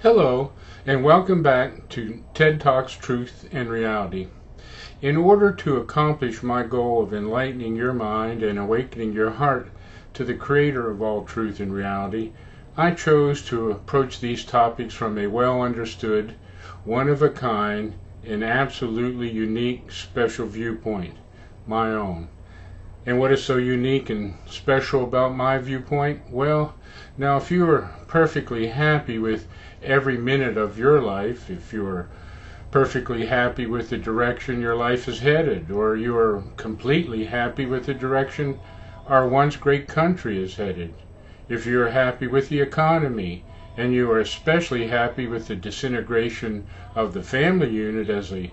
Hello, and welcome back to TED Talks Truth and Reality. In order to accomplish my goal of enlightening your mind and awakening your heart to the Creator of all truth and reality, I chose to approach these topics from a well-understood, one-of-a-kind, and absolutely unique special viewpoint, my own. And what is so unique and special about my viewpoint? Well, now if you are perfectly happy with every minute of your life, if you're perfectly happy with the direction your life is headed, or you are completely happy with the direction our once great country is headed, if you're happy with the economy, and you are especially happy with the disintegration of the family unit as the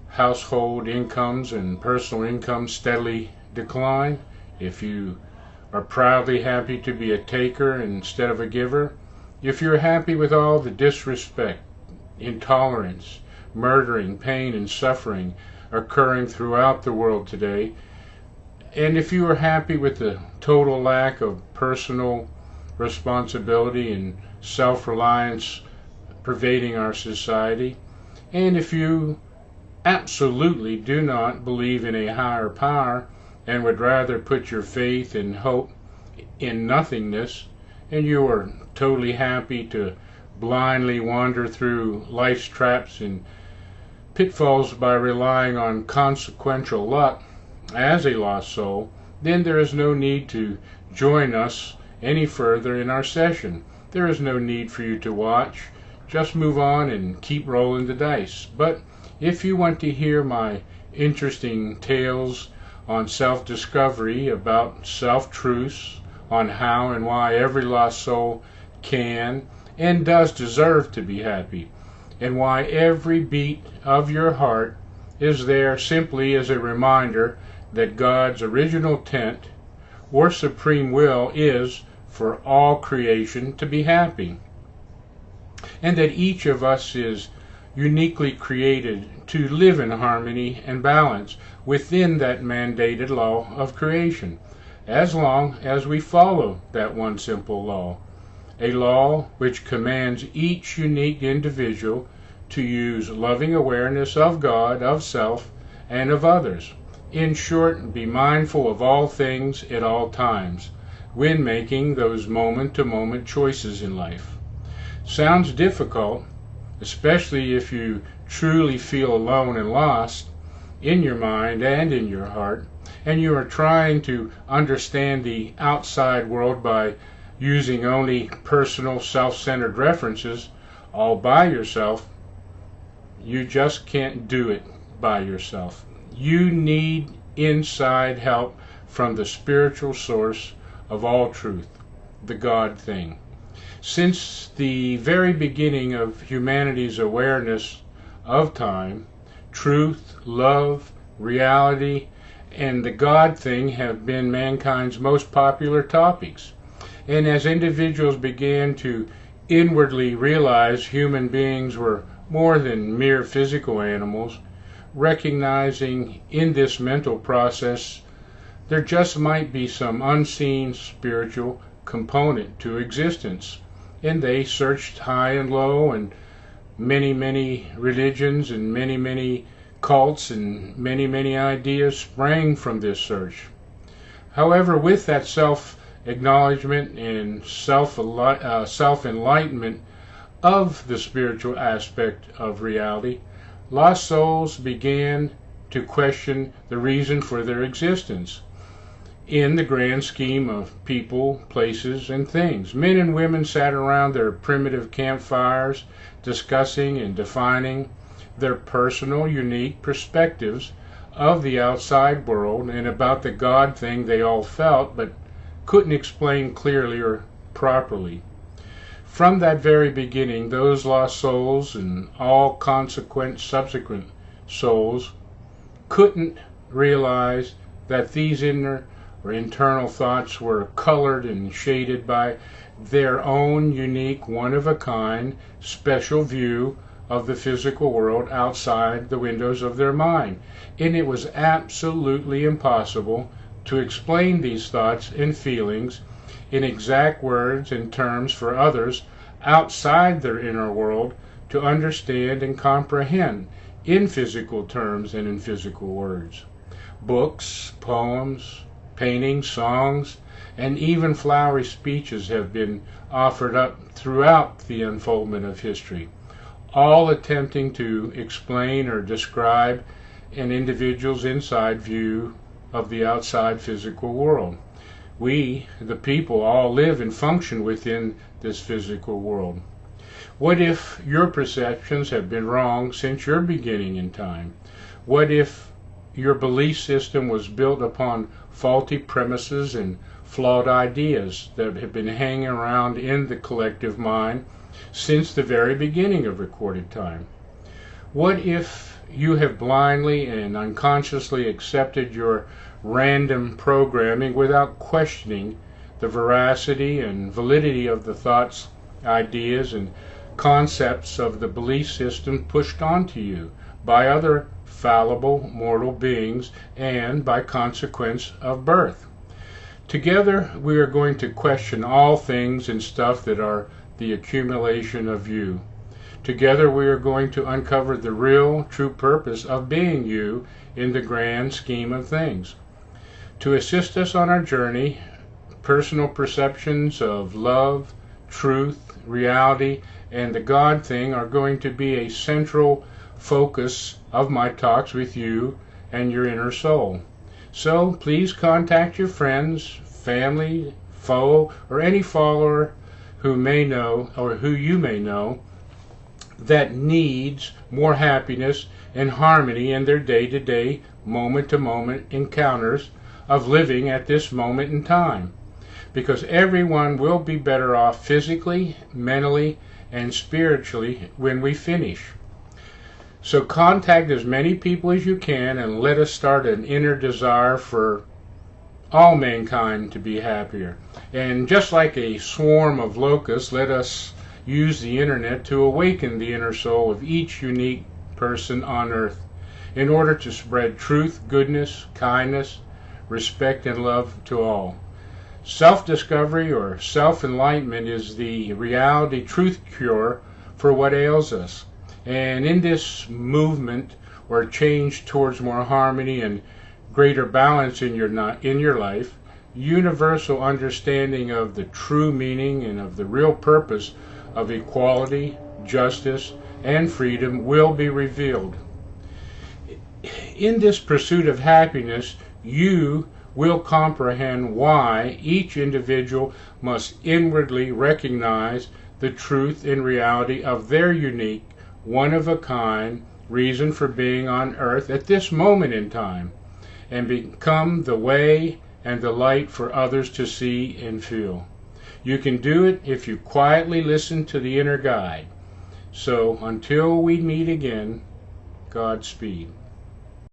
household incomes and personal incomes steadily decline, if you are proudly happy to be a taker instead of a giver, if you're happy with all the disrespect, intolerance, murdering, pain, and suffering occurring throughout the world today, and if you are happy with the total lack of personal responsibility and self-reliance pervading our society, and if you absolutely do not believe in a higher power and would rather put your faith and hope in nothingness, and you are totally happy to blindly wander through life's traps and pitfalls by relying on consequential luck as a lost soul, then there is no need to join us any further in our session. There is no need for you to watch. Just move on and keep rolling the dice. But if you want to hear my interesting tales on self-discovery, about self-truths, on how and why every lost soul can and does deserve to be happy, and why every beat of your heart is there simply as a reminder that God's original intent or supreme will is for all creation to be happy, and that each of us is uniquely created to live in harmony and balance within that mandated law of creation, as long as we follow that one simple law, a law which commands each unique individual to use loving awareness of God, of self, and of others. In short, be mindful of all things at all times when making those moment-to-moment choices in life. Sounds difficult, especially if you truly feel alone and lost in your mind and in your heart, and you are trying to understand the outside world by using only personal self-centered references all by yourself. You just can't do it by yourself. You need inside help from the spiritual source of all truth, the God thing. Since the very beginning of humanity's awareness of time, truth, love, reality, and the God thing have been mankind's most popular topics. And as individuals began to inwardly realize human beings were more than mere physical animals, recognizing in this mental process there just might be some unseen spiritual component to existence, and they searched high and low, and many religions and many cults and many ideas sprang from this search. However, with that self-acknowledgement and self-enlightenment of the spiritual aspect of reality, lost souls began to question the reason for their existence in the grand scheme of people, places, and things. Men and women sat around their primitive campfires discussing and defining their personal, unique perspectives of the outside world and about the God thing they all felt but couldn't explain clearly or properly. From that very beginning, those lost souls and all subsequent souls couldn't realize that these inner or internal thoughts were colored and shaded by their own unique, one-of-a-kind, special view of the physical world outside the windows of their mind. And it was absolutely impossible to explain these thoughts and feelings in exact words and terms for others outside their inner world to understand and comprehend in physical terms and in physical words. Books, poems, paintings, songs, and even flowery speeches have been offered up throughout the unfoldment of history, all attempting to explain or describe an individual's inside view of the outside physical world. We, the people, all live and function within this physical world. What if your perceptions have been wrong since your beginning in time? What if your belief system was built upon faulty premises and flawed ideas that have been hanging around in the collective mind since the very beginning of recorded time? What if you have blindly and unconsciously accepted your random programming without questioning the veracity and validity of the thoughts, ideas, and concepts of the belief system pushed onto you by other fallible mortal beings and by consequence of birth? Together we are going to question all things and stuff that are the accumulation of you. Together we are going to uncover the real, true purpose of being you in the grand scheme of things. To assist us on our journey, personal perceptions of love, truth, reality, and the God thing are going to be a central focus of my talks with you and your inner soul. So please contact your friends, family, foe, or any follower who may know, or who you may know, that needs more happiness and harmony in their day-to-day, moment-to-moment encounters of living at this moment in time. Because everyone will be better off physically, mentally, and spiritually when we finish. So contact as many people as you can and let us start an inner desire for all mankind to be happier. And just like a swarm of locusts, let us use the internet to awaken the inner soul of each unique person on earth in order to spread truth, goodness, kindness, respect, and love to all. Self-discovery or self-enlightenment is the reality truth cure for what ails us. And in this movement or change towards more harmony and greater balance in your life, universal understanding of the true meaning and of the real purpose of equality, justice, and freedom will be revealed. In this pursuit of happiness, you will comprehend why each individual must inwardly recognize the truth and reality of their unique, one-of-a-kind reason for being on earth at this moment in time, and become the way and the light for others to see and feel. You can do it if you quietly listen to the inner guide. So until we meet again, Godspeed.